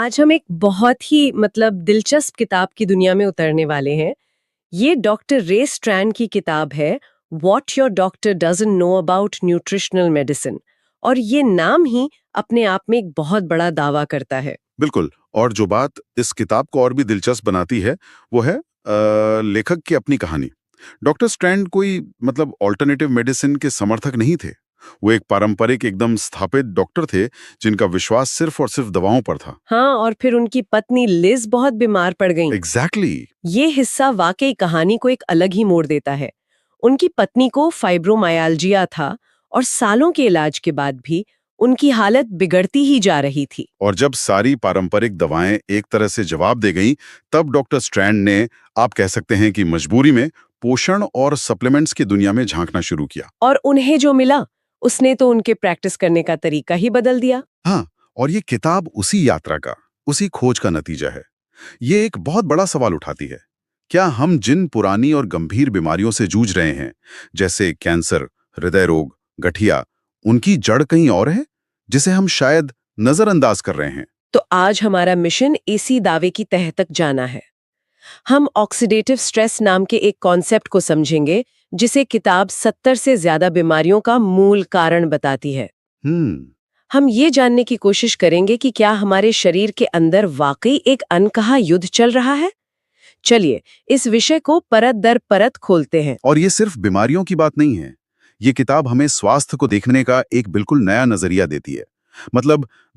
आज हम एक बहुत ही दिलचस्प किताब की दुनिया में उतरने वाले हैं। ये डॉक्टर रे स्ट्रैंड की किताब है what your doctor doesn't know about nutritional medicine. और ये नाम ही अपने आप में एक बहुत बड़ा दावा करता है। बिल्कुल। और जो बात इस किताब को और भी दिलचस्प बनाती है वो है लेखक की अपनी कहानी। डॉक्टर स्ट्रैंड कोई ऑल्टरनेटिव मेडिसिन के समर्थक नहीं थे। वो एक पारंपरिक एकदम स्थापित डॉक्टर थे जिनका विश्वास सिर्फ और सिर्फ दवाओं पर था। हाँ, और फिर उनकी पत्नी लिज बहुत बीमार पड़ गईं। एग्जैक्टली। ये हिस्सा वाकई कहानी को एक अलग ही मोड़ देता है। उनकी पत्नी को फाइब्रोमाइल्जिया था और सालों के इलाज के बाद भी उनकी हालत बिगड़ती ही जा रही थी। और जब सारी पारंपरिक दवाएं एक तरह से जवाब दे गईं, तब डॉक्टर स्ट्रैंड ने, आप कह सकते हैं कि मजबूरी में, पोषण और सप्लीमेंट्स की दुनिया में झांकना शुरू किया। और उन्हें जो मिला उसने तो उनके प्रैक्टिस करने का तरीका ही बदल दिया। हाँ, और ये किताब उसी यात्रा का, उसी खोज का नतीजा है। ये एक बहुत बड़ा सवाल उठाती है। क्या हम जिन पुरानी और गंभीर बीमारियों से जूझ रहे हैं, जैसे कैंसर, हृदय रोग, गठिया, उनकी जड़ कहीं और है जिसे हम शायद नजरअंदाज कर रहे हैं? तो आज हमारा मिशन इसी दावे की तह तक जाना है। हम ऑक्सीडेटिव स्ट्रेस नाम के एक कॉन्सेप्ट को समझेंगे जिसे किताब 70 से ज्यादा बीमारियों का मूल कारण बताती है। हम्म। हम ये जानने की कोशिश करेंगे कि क्या हमारे शरीर के अंदर वाकई एक अनकहा युद्ध चल रहा है। चलिए इस विषय को परत दर परत खोलते हैं। और ये सिर्फ बीमारियों की बात नहीं है। ये किताब हमें स्वास्थ्य को देखने का एक बिल्कुल नया नजरिया देती है।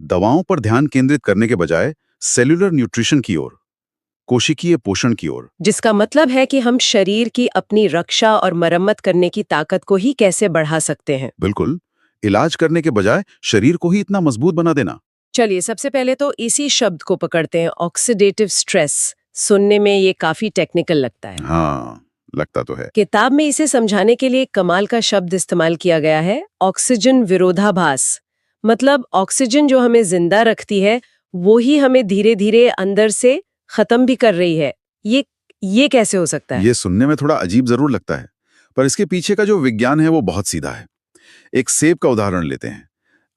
दवाओं पर ध्यान केंद्रित करने के बजाय सेल्युलर न्यूट्रिशन की ओर, कोशिकीय पोषण की ओर। जिसका मतलब है कि हम शरीर की अपनी रक्षा और मरम्मत करने की ताकत को ही कैसे बढ़ा सकते हैं। बिल्कुल। इलाज करने के बजाय शरीर को ही इतना मजबूत बना देना। चलिए सबसे पहले तो इसी शब्द को पकड़ते हैं, ऑक्सीडेटिव स्ट्रेस। सुनने में ये काफी टेक्निकल लगता है। हाँ, लगता तो है। किताब में इसे समझाने के लिए एक कमाल का शब्द इस्तेमाल किया गया है, ऑक्सीजन विरोधाभास। ऑक्सीजन जो हमें जिंदा रखती है वो ही हमें धीरे धीरे अंदर से खत्म भी कर रही है। ये कैसे हो सकता है? ये सुनने में थोड़ा अजीब जरूर लगता है, पर इसके पीछे का जो विज्ञान है वो बहुत सीधा है। एक सेब का उदाहरण लेते हैं।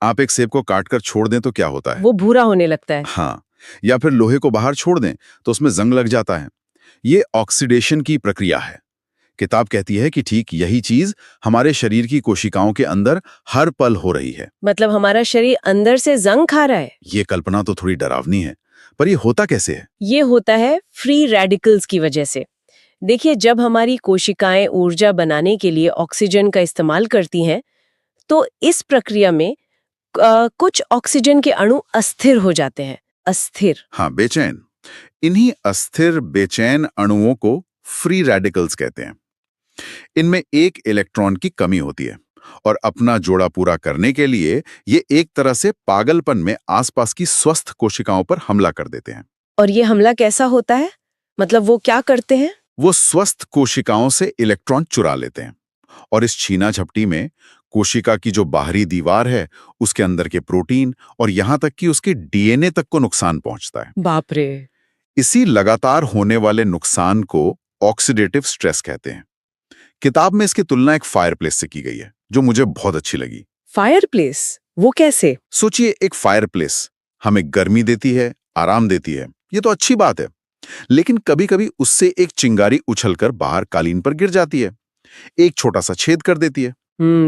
आप एक सेब को काटकर छोड़ दें तो क्या होता है? वो भूरा होने लगता है। हाँ। या फिर लोहे को बाहर छोड़ दें तो उसमें जंग लग जाता है। ये ऑक्सीडेशन की प्रक्रिया है। किताब कहती है कि ठीक यही चीज हमारे शरीर की कोशिकाओं के अंदर हर पल हो रही है। हमारा शरीर अंदर से जंग खा रहा है। ये कल्पना तो थोड़ी डरावनी है, पर ये होता कैसे है? ये होता है फ्री रेडिकल्स की वजह से। देखिए, जब हमारी कोशिकाएं ऊर्जा बनाने के लिए ऑक्सीजन का इस्तेमाल करती हैं, तो इस प्रक्रिया में कुछ ऑक्सीजन के अणु अस्थिर हो जाते हैं। अस्थिर। हाँ, बेचैन। इन्हीं अस्थिर बेचैन अणुओं को फ्री रेडिकल्स कहते हैं। इनमें एक इलेक्ट्रॉन की कमी होती है और अपना जोड़ा पूरा करने के लिए ये एक तरह से पागलपन में आसपास की स्वस्थ कोशिकाओं पर हमला कर देते हैं। और ये हमला कैसा होता है? वो क्या करते हैं? वो स्वस्थ कोशिकाओं से इलेक्ट्रॉन चुरा लेते हैं और इस छीना झपटी में कोशिका की जो बाहरी दीवार है, उसके अंदर के प्रोटीन और यहां तक कि उसके डीएनए तक को नुकसान पहुंचता है। बाप रे। इसी लगातार होने वाले नुकसान को ऑक्सीडेटिव स्ट्रेस कहते हैं। किताब में इसकी तुलना एक फायरप्लेस से की गई है, जो मुझे बहुत अच्छी लगी। फायरप्लेस? वो कैसे? सोचिए, एक फायरप्लेस हमें गर्मी देती है, आराम देती है, ये तो अच्छी बात है। लेकिन कभी-कभी उससे एक चिंगारी उछलकर बाहर कालीन पर गिर जाती है, एक छोटा सा छेद कर देती है।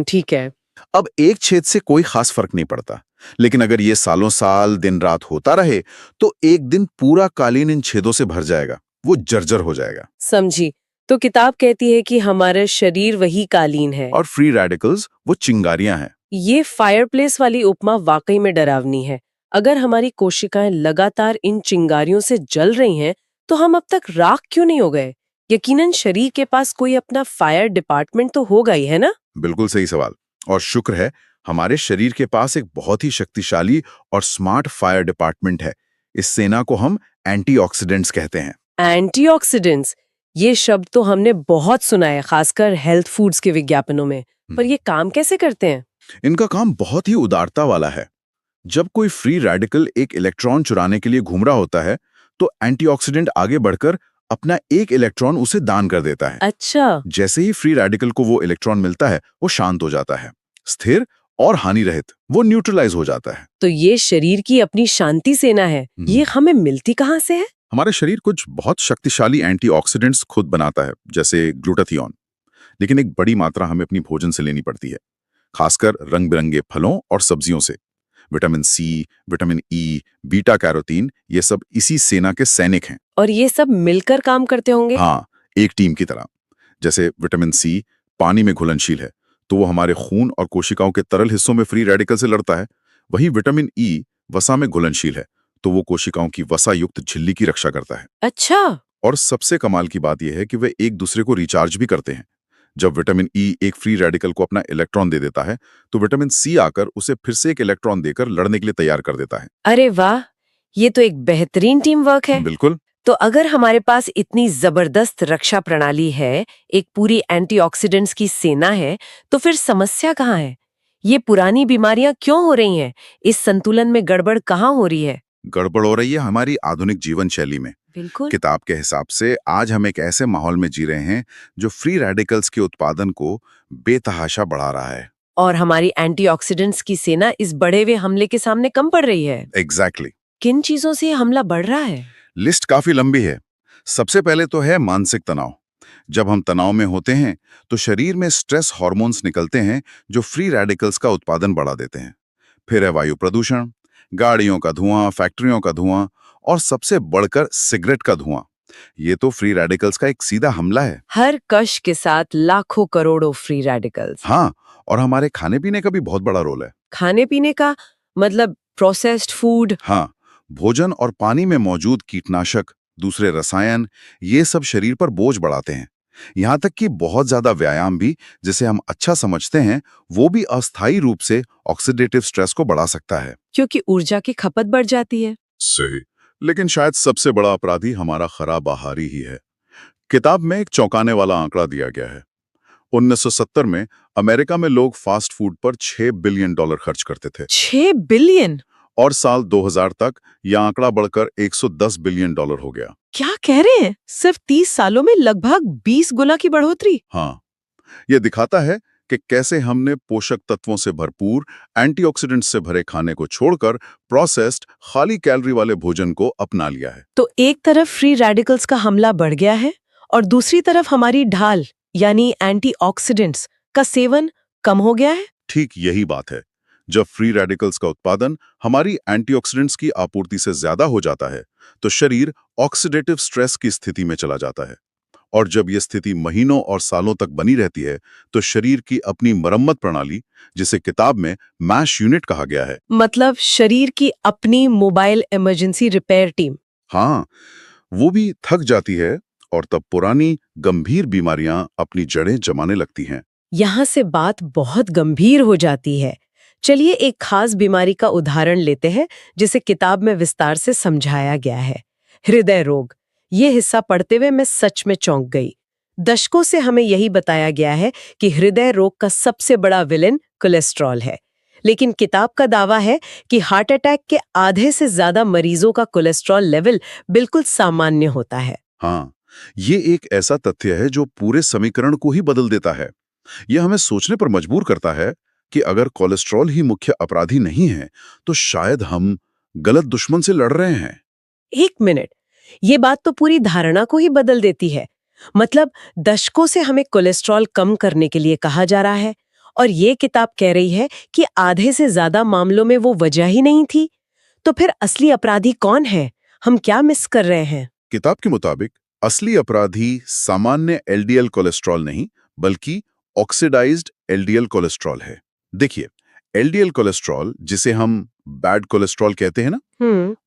ठीक है। अब एक छेद से कोई खास फर्क नहीं पड़ता, लेकिन अगर ये सालों साल दिन रात होता रहे तो एक दिन पूरा कालीन इन छेदों से भर जाएगा, वो जर्जर हो जाएगा। समझी। तो किताब कहती है कि हमारा शरीर वही कालीन है और फ्री रेडिकल्स वो चिंगारियां हैं। ये फायरप्लेस वाली उपमा वाकई में डरावनी है। अगर हमारी कोशिकाएं लगातार इन चिंगारियों से जल रही हैं, तो हम अब तक राख क्यों नहीं हो गए? यकीनन शरीर के पास कोई अपना फायर डिपार्टमेंट तो होगा ही, है ना? बिल्कुल सही सवाल। और शुक्र है, हमारे शरीर के पास एक बहुत ही शक्तिशाली और स्मार्ट फायर डिपार्टमेंट है। इस सेना को हम एंटीऑक्सीडेंट्स कहते हैं। एंटीऑक्सीडेंट्स, ये शब्द तो हमने बहुत सुना है, खासकर हेल्थ फूड्स के विज्ञापनों में। पर ये काम कैसे करते हैं? इनका काम बहुत ही उदारता वाला है। जब कोई फ्री रेडिकल एक इलेक्ट्रॉन चुराने के लिए घूम रहा होता है, तो एंटीऑक्सीडेंट आगे बढ़कर अपना एक इलेक्ट्रॉन उसे दान कर देता है। अच्छा। जैसे ही फ्री रेडिकल को वो इलेक्ट्रॉन मिलता है, वो शांत हो जाता है, स्थिर और हानि रहित, वो न्यूट्रलाइज हो जाता है। तो ये शरीर की अपनी शांति सेना है, ये हमें मिलती कहाँ से है? हमारे शरीर कुछ बहुत शक्तिशाली एंटीऑक्सीडेंट्स खुद बनाता है, जैसे ग्लूटाथियोन। लेकिन एक बड़ी मात्रा हमें अपनी भोजन से लेनी पड़ती है, खासकर रंग बिरंगे फलों और सब्जियों से। Vitamin C, vitamin E, beta carotene, ये सब इसी सेना के सैनिक हैं। और ये सब मिलकर काम करते होंगे? हाँ, एक टीम की तरह। जैसे विटामिन सी पानी में घुलनशील है, तो वो हमारे खून और कोशिकाओं के तरल हिस्सों में फ्री रेडिकल से लड़ता है। वहीं विटामिन ई वसा में घुलनशील है, तो वो कोशिकाओं की वसा युक्त झिल्ली की रक्षा करता है। अच्छा। और सबसे कमाल की बात यह है कि वे एक दूसरे को रिचार्ज भी करते हैं। जब विटामिन ई एक फ्री रेडिकल को अपना इलेक्ट्रॉन दे देता है, तो विटामिन सी आकर उसे फिर से एक इलेक्ट्रॉन देकर लड़ने के लिए तैयार कर देता है। अरे वाह, ये तो एक बेहतरीन टीम वर्क है। बिल्कुल। तो अगर हमारे पास इतनी जबरदस्त रक्षा प्रणाली है, एक पूरी एंटीऑक्सीडेंट्स की सेना है, तो फिर समस्या कहाँ है? ये पुरानी बीमारियां क्यों हो रही हैं? इस संतुलन में गड़बड़ कहाँ हो रही है? गड़बड़ हो रही है हमारी आधुनिक जीवन शैली में। बिल्कुल। किताब के हिसाब से आज हम एक ऐसे माहौल में जी रहे हैं जो फ्री रेडिकल्स के उत्पादन को बेतहाशा बढ़ा रहा है। और हमारी एंटीऑक्सीडेंट्स की सेना इस बढ़े हुए हमले के सामने कम पड़ रही है। एग्जैक्टली। किन चीजों से ये हमला बढ़ रहा है? लिस्ट काफी लंबी है। सबसे पहले तो है मानसिक तनाव। जब हम तनाव में होते हैं तो शरीर में स्ट्रेस हार्मोन्स निकलते हैं जो फ्री रेडिकल्स का उत्पादन बढ़ा देते हैं। फिर है वायु प्रदूषण, गाड़ियों का धुआं, फैक्ट्रियों का धुआं और सबसे बढ़कर सिगरेट का धुआं। ये तो फ्री रेडिकल्स का एक सीधा हमला है। हर कश के साथ लाखों करोड़ों फ्री रेडिकल्स। हाँ, और हमारे खाने पीने का भी बहुत बड़ा रोल है। खाने पीने का मतलब प्रोसेस्ड फूड? हाँ, भोजन और पानी में मौजूद कीटनाशक, दूसरे रसायन, ये सब शरीर पर बोझ बढ़ाते हैं। यहाँ तक कि बहुत ज्यादा व्यायाम भी, जिसे हम अच्छा समझते हैं, वो भी अस्थायी रूप से ऑक्सीडेटिव स्ट्रेस को बढ़ा सकता है। क्योंकि ऊर्जा की खपत बढ़ जाती है। सही। लेकिन शायद सबसे बड़ा अपराधी हमारा खराब आहारी ही है। किताब में एक चौंकाने वाला आंकड़ा दिया गया है। 1970 में अमेरिका में लोग फास्ट फूड पर $6 बिलियन खर्च करते थे। 6 बिलियन? और साल 2000 तक यह आंकड़ा बढ़कर $110 बिलियन हो गया। क्या कह रहे हैं? सिर्फ 30 सालों में लगभग 20 गुना की बढ़ोतरी। हाँ, यह दिखाता है कि कैसे हमने पोषक तत्वों से भरपूर, एंटीऑक्सीडेंट से भरे खाने को छोड़कर प्रोसेस्ड, खाली कैलोरी वाले भोजन को अपना लिया है। तो एक तरफ फ्री रेडिकल्स का हमला बढ़ गया है और दूसरी तरफ हमारी ढाल यानी एंटीऑक्सीडेंट्स का सेवन कम हो गया है। ठीक यही बात है। जब फ्री रेडिकल्स का उत्पादन हमारी एंटीऑक्सीडेंट्स की आपूर्ति से ज्यादा हो जाता है, तो शरीर ऑक्सीडेटिव स्ट्रेस की स्थिति में चला जाता है। और जब यह स्थिति महीनों और सालों तक बनी रहती है, तो शरीर की अपनी मरम्मत प्रणाली, जिसे किताब में मैश यूनिट कहा गया है, मतलब शरीर की अपनी मोबाइल इमरजेंसी रिपेयर टीम। हाँ, वो भी थक जाती है और तब पुरानी गंभीर बीमारियां अपनी जड़ें जमाने लगती हैं। यहाँ से बात बहुत गंभीर हो जाती है। चलिए एक खास बीमारी का उदाहरण लेते हैं जिसे किताब में विस्तार से समझाया गया है, हृदय रोग। ये हिस्सा पढ़ते हुए मैं सच में चौंक गई। दशकों से हमें यही बताया गया है कि हृदय रोग का सबसे बड़ा विलेन कोलेस्ट्रॉल है, लेकिन किताब का दावा है कि हार्ट अटैक के आधे से ज्यादा मरीजों का कोलेस्ट्रॉल लेवल बिल्कुल सामान्य होता है। हाँ, ये एक ऐसा तथ्य है जो पूरे समीकरण को ही बदल देता है। यह हमें सोचने पर मजबूर करता है कि अगर कोलेस्ट्रॉल ही मुख्य अपराधी नहीं है, तो शायद हम गलत दुश्मन से लड़ रहे हैं। एक मिनट, ये बात तो पूरी धारणा को ही बदल देती है। मतलब दशकों से हमें कोलेस्ट्रॉल कम करने के लिए कहा जा रहा है और ये किताब कह रही है कि आधे से ज्यादा मामलों में वो वजह ही नहीं थी। तो फिर असली अपराधी कौन है? हम क्या मिस कर रहे हैं? किताब के मुताबिक असली अपराधी सामान्य एलडीएल कोलेस्ट्रॉल नहीं, बल्कि ऑक्सीडाइज्ड एलडीएल कोलेस्ट्रॉल है। देखिए, एलडीएल कोलेस्ट्रॉल, जिसे हम बैड कोलेस्ट्रॉल कहते हैं ना,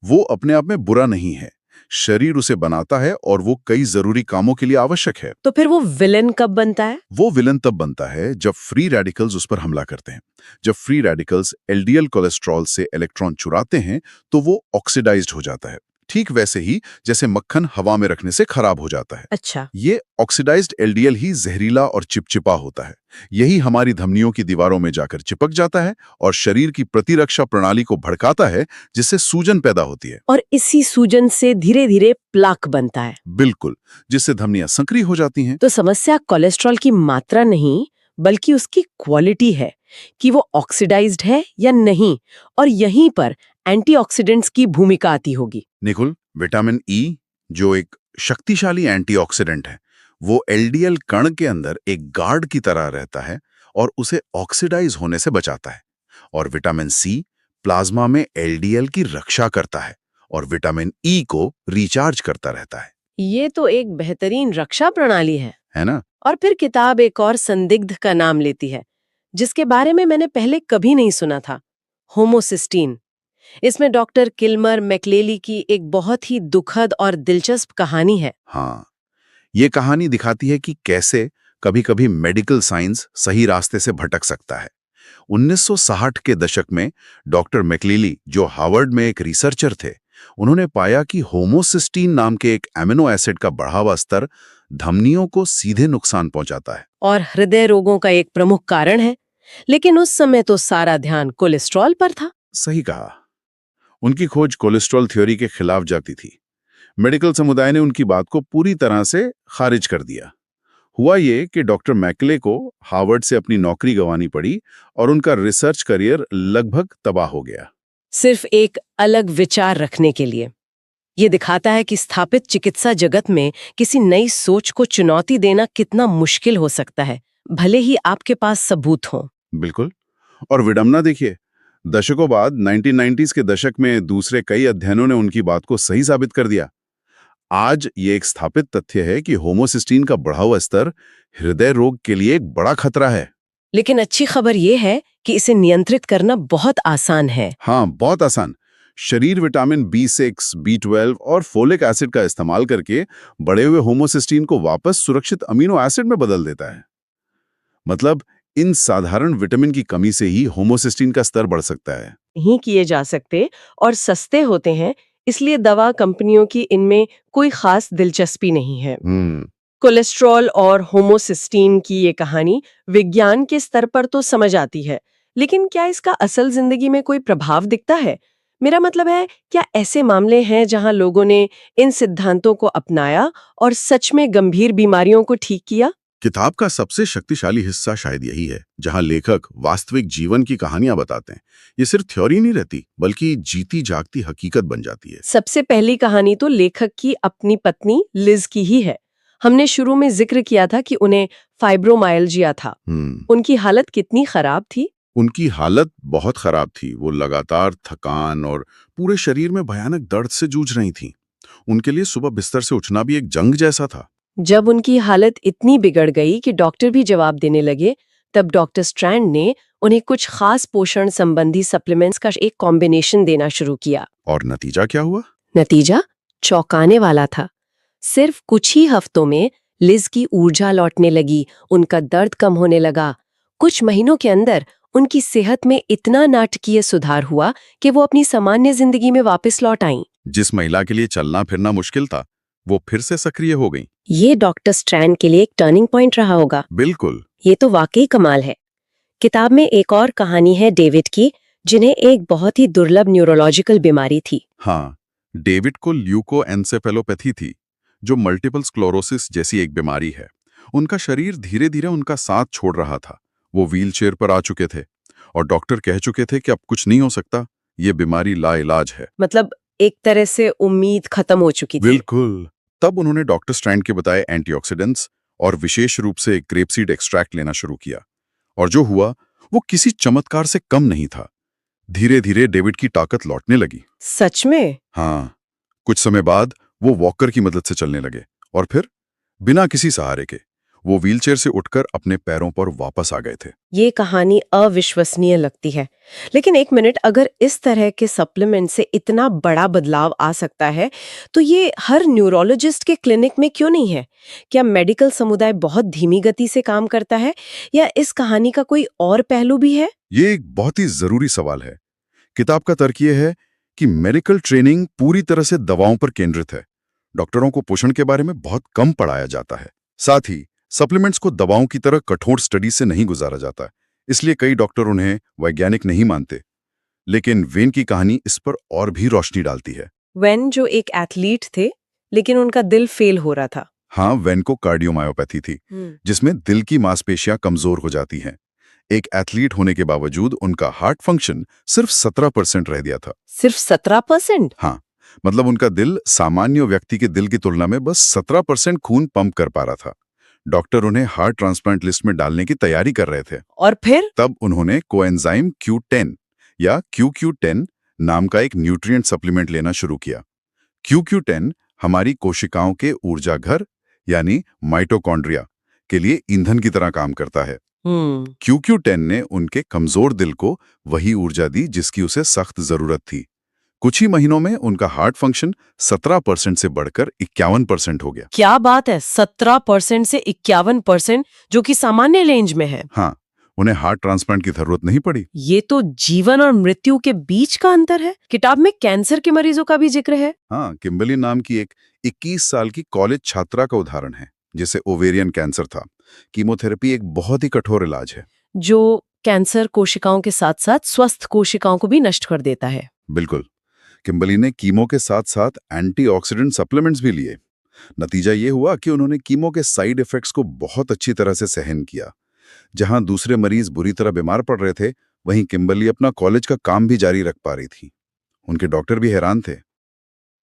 वो अपने आप में बुरा नहीं है। शरीर उसे बनाता है और वो कई जरूरी कामों के लिए आवश्यक है। तो फिर वो विलेन कब बनता है? वो विलन तब बनता है जब फ्री रेडिकल्स उस पर हमला करते हैं। जब फ्री रेडिकल्स एलडीएल कोलेस्ट्रॉल से इलेक्ट्रॉन चुराते हैं, तो वो ऑक्सीडाइज्ड हो जाता है, ठीक वैसे ही जैसे मक्खन हवा में रखने से खराब हो जाता है। अच्छा। ये ऑक्सीडाइज्ड एलडीएल ही जहरीला और चिपचिपा होता है। यही हमारी धमनियों की दीवारों में जाकर चिपक जाता है और शरीर की प्रतिरक्षा प्रणाली को भड़काता है, जिससे सूजन पैदा होती है। और इसी सूजन से धीरे धीरे प्लाक बनता है। बिल्कुल, जिससे धमनियां संकरी हो जाती हैं। तो समस्या कोलेस्ट्रॉल की मात्रा नहीं, बल्कि उसकी क्वालिटी है कि वो ऑक्सीडाइज्ड है या नहीं, और यहीं पर एंटीऑक्सीडेंट्स की भूमिका आती होगी। निकुल, विटामिन ई, जो एक शक्तिशाली एंटीऑक्सीडेंट है, वो एलडीएल कण के अंदर एक गार्ड की तरह रहता है और उसे ऑक्सीडाइज होने से बचाता है। और विटामिन सी प्लाज्मा में एलडीएल की रक्षा करता है और विटामिन ई को रिचार्ज करता रहता है। ये तो एक बेहतरीन रक्षा प्रणाली है ना? और फिर किताब एक और संदिग्ध का नाम लेती है, जिसके बारे में मैंने पहले कभी नहीं सुना था, होमोसिस्टीन। इसमें डॉक्टर किल्मर मैकलेली की एक बहुत ही दुखद और दिलचस्प कहानी है। हाँ, ये कहानी दिखाती है कि कैसे कभी-कभी मेडिकल साइंस सही रास्ते से भटक सकता है। 1960 के दशक में डॉक्टर मैकलेली, जो हार्वर्ड में एक रिसर्चर थे, उन्होंने पाया कि होमोसिस्टीन नाम के एक एमिनो एसिड का बढ़ा हुआ स्तर धमनियों को सीधे नुकसान पहुंचाता है। और हृदय रोगों का एक प्रमुख कारण है। लेकिन उस समय तो सारा ध्यान कोलेस्ट्रॉल पर था। सही कहा। उनकी खोज कोलेस्ट्रॉल थ्योरी के खिलाफ जाती थी। मेडिकल समुदाय ने उनकी बात को पूरी तरह से खारिज कर दिया। हुआ ये कि डॉक्टर मैकले को हार्वर्ड से अपनी नौकरी गंवानी पड़ी और उनका रिसर्च करियर लगभग तबाह हो गया। सिर्फ एक अलग विचार रखने के लिए। ये दिखाता है कि स्थापित चिकित्सा जगत में किसी नई सोच को चुनौती देना कितना मुश्किल हो सकता है, भले ही आपके पास सबूत हो। बिल्कुल। और विडंबना देखिए, दशकों बाद 1990s के दशक में दूसरे कई अध्ययनों ने उनकी बात को सही साबित कर दिया। आज ये एक स्थापित तथ्य है कि होमोसिस्टीन का बढ़ा हुआ स्तर हृदय रोग के लिए एक बड़ा खतरा है। लेकिन अच्छी खबर ये है कि इसे नियंत्रित करना बहुत आसान है। हाँ, बहुत आसान। शरीर विटामिन B6, B12 और फोलिक एसिड का इस्तेमाल करके बढ़े हुए होमोसिस्टीन को वापस सुरक्षित अमीनो एसिड में बदल देता है। मतलब इन साधारण विटामिन की कमी से ही होमोसिस्टीन का स्तर बढ़ सकता है। नहीं किए जा सकते और सस्ते होते हैं, इसलिए दवा कंपनियों की इनमें कोई खास दिलचस्पी नहीं है। कोलेस्ट्रॉल और होमोसिस्टीन की ये कहानी विज्ञान के स्तर पर तो समझ आती है, लेकिन क्या इसका असल जिंदगी में कोई प्रभाव दिखता है? मेरा मतलब है, क्या ऐसे मामले हैं जहां लोगों ने इन सिद्धांतों को अपनाया और सच में गंभीर बीमारियों को ठीक किया? किताब का सबसे शक्तिशाली हिस्सा शायद यही है, जहां लेखक वास्तविक जीवन की कहानियां बताते हैं। ये सिर्फ थ्योरी नहीं रहती, बल्कि जीती जागती हकीकत बन जाती है। सबसे पहली कहानी तो लेखक की अपनी पत्नी लिज की ही है। हमने शुरू में जिक्र किया था कि उन्हें फाइब्रोमाइल्जिया था। उनकी हालत कितनी खराब थी? उनकी हालत बहुत खराब थी। वो लगातार थकान और पूरे शरीर में भयानक दर्द से जूझ रही थीं। उनके लिए सुबह बिस्तर से उठना भी एक जंग जैसा था। जब उनकी हालत इतनी बिगड़ गई कि डॉक्टर भी जवाब देने लगे, तब डॉक्टर स्ट्रैंड ने उन्हें कुछ खास पोषण संबंधी सप्लीमेंट्स का एक कॉम्बिनेशन देना शुरू किया। और नतीजा क्या हुआ? नतीजा चौंकाने वाला था। सिर्फ कुछ ही हफ्तों में लिज की ऊर्जा लौटने लगी, उनका दर्द कम होने लगा। कुछ महीनों के अंदर उनकी सेहत में इतना नाटकीय सुधार हुआ कि वो अपनी सामान्य जिंदगी में वापस लौट आईं। जिस महिला के लिए चलना फिरना मुश्किल था, वो फिर से सक्रिय हो गई। ये डॉक्टर स्ट्रैंड के लिए एक टर्निंग पॉइंट रहा होगा। बिल्कुल। ये तो वाकई कमाल है। किताब में एक और कहानी है डेविड की, जिन्हें एक बहुत ही दुर्लभ न्यूरोलॉजिकल बीमारी थी। हाँ, डेविड को ल्यूकोएन्सेफेलोपैथी थी, जो मल्टीपल स्क्लेरोसिस जैसी एक बीमारी है। उनका शरीर धीरे धीरे उनका साथ छोड़ रहा था। वो व्हीलचेयर पर आ चुके थे और डॉक्टर कह चुके थे कि अब कुछ नहीं हो सकता, ये बीमारी लाइलाज है। मतलब एक तरह से उम्मीद खत्म हो चुकी थी। बिल्कुल। तब उन्होंने डॉक्टर स्ट्रैंड के बताए एंटीऑक्सीडेंट्स और विशेष रूप से ग्रेपसीड एक्सट्रैक्ट लेना शुरू किया। और जो हुआ वो किसी चमत्कार से कम नहीं था। धीरे धीरे डेविड की ताकत लौटने लगी। सच में? हाँ, कुछ समय बाद वो वॉकर की मदद से चलने लगे और फिर बिना किसी सहारे के वो व्हीलचेयर से उठकर अपने पैरों पर वापस आ गए थे। ये कहानी अविश्वसनीय लगती है। लेकिन एक मिनट, अगर इस तरह के सप्लीमेंट से इतना बड़ा बदलाव आ सकता है, तो ये हर न्यूरोलॉजिस्ट के क्लिनिक में क्यों नहीं है? क्या मेडिकल समुदाय बहुत धीमी गति से काम करता है, या इस कहानी का कोई और पहलू भी है? ये एक बहुत ही जरूरी सवाल है। किताब का तर्क ये है कि मेडिकल ट्रेनिंग पूरी तरह से दवाओं पर केंद्रित है। डॉक्टरों को पोषण के बारे में बहुत कम पढ़ाया जाता है। साथ ही सप्लीमेंट्स को दवाओं की तरह कठोर स्टडी से नहीं गुजारा जाता, इसलिए कई डॉक्टर उन्हें वैज्ञानिक नहीं मानते। लेकिन वेन की कहानी इस पर और भी रोशनी डालती है। वेन जो एक एथलीट थे, लेकिन उनका दिल फेल हो रहा था। हाँ, वेनकोकार्डियोमायोपैथी थी, जिसमें दिल की मांसपेशियां कमजोर हो जाती हैं। एक एथलीट होने के बावजूद उनका हार्ट फंक्शन सिर्फ 17% रह गया था। सिर्फ 17%? हाँ, मतलब उनका दिल सामान्य व्यक्ति के दिल की तुलना में बस 17% खून पंप कर पा रहा था। डॉक्टर उन्हें हार्ट ट्रांसप्लांट लिस्ट में डालने की तैयारी कर रहे थे। और फिर? तब उन्होंने कोएंजाइम Q10 या QQ10 नाम का एक न्यूट्रिएंट सप्लीमेंट लेना शुरू किया। QQ10 हमारी कोशिकाओं के ऊर्जा घर यानी माइटोकॉन्ड्रिया के लिए ईंधन की तरह काम करता है। QQ10 ने उनके कमजोर दिल को वही ऊर्जा दी जिसकी उसे सख्त जरूरत थी। कुछ ही महीनों में उनका हार्ट फंक्शन 17% से बढ़कर 51% हो गया। क्या बात है, 17% से 51%, जो कि सामान्य रेंज में है। हाँ, उन्हें हार्ट ट्रांसप्लांट की जरूरत नहीं पड़ी। ये तो जीवन और मृत्यु के बीच का अंतर है। किताब में कैंसर के मरीजों का भी जिक्र है। हाँ, किम्बली नाम की एक 21 साल की कॉलेज छात्रा का उदाहरण है, जिसे ओवेरियन कैंसर था। कीमोथेरेपी एक बहुत ही कठोर इलाज है। जो कैंसर कोशिकाओं के साथ साथ स्वस्थ कोशिकाओं को भी नष्ट कर देता है। बिल्कुल। किम्बली ने कीमो के साथ साथ एंटीऑक्सीडेंट सप्लीमेंट्स भी लिए। नतीजा ये हुआ कि उन्होंने कीमो के साइड इफेक्ट्स को बहुत अच्छी तरह से सहन किया। जहां दूसरे मरीज बुरी तरह बीमार पड़ रहे थे, वहीं किम्बली अपना कॉलेज का काम भी जारी रख पा रही थी। उनके डॉक्टर भी हैरान थे।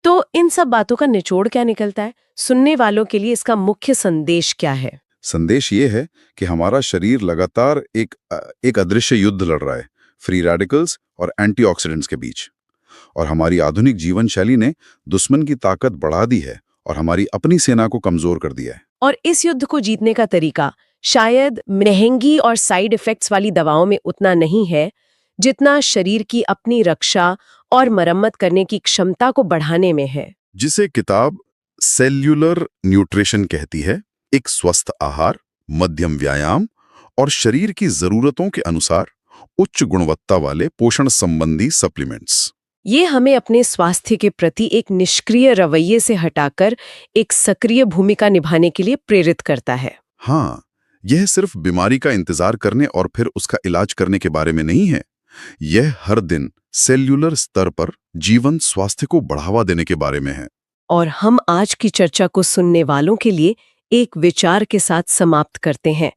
तो इन सब बातों का निचोड़ क्या निकलता है? सुनने वालों के लिए इसका मुख्य संदेश क्या है? संदेश ये है कि हमारा शरीर लगातार एक अदृश्य युद्ध लड़ रहा है, फ्री रेडिकल्स और एंटीऑक्सीडेंट्स के बीच। और हमारी आधुनिक जीवन शैली ने दुश्मन की ताकत बढ़ा दी है और हमारी अपनी सेना को कमजोर कर दिया है। और इस युद्ध को जीतने का तरीका शायद महंगी और साइड इफेक्ट्स वाली दवाओं में उतना नहीं है, जितना शरीर की अपनी रक्षा और मरम्मत करने की क्षमता को बढ़ाने में है। जिसे किताब सेल्यूलर न्यूट्रिशन कहती है, एक स्वस्थ आहार, मध्यम व्यायाम और शरीर की जरूरतों के अनुसार उच्च गुणवत्ता वाले पोषण संबंधी सप्लीमेंट्स। ये हमें अपने स्वास्थ्य के प्रति एक निष्क्रिय रवैये से हटाकर एक सक्रिय भूमिका निभाने के लिए प्रेरित करता है। हाँ, यह सिर्फ बीमारी का इंतजार करने और फिर उसका इलाज करने के बारे में नहीं है। यह हर दिन सेल्यूलर स्तर पर जीवन स्वास्थ्य को बढ़ावा देने के बारे में है। और हम आज की चर्चा को सुनने वालों के लिए एक विचार के साथ समाप्त करते हैं।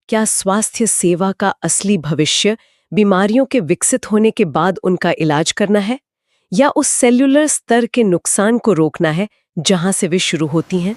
क्या स्वास्थ्य सेवा का असली भविष्य बीमारियों के विकसित होने के बाद उनका इलाज करना है, या उस सेल्यूलर स्तर के नुकसान को रोकना है जहां से वे शुरू होती हैं?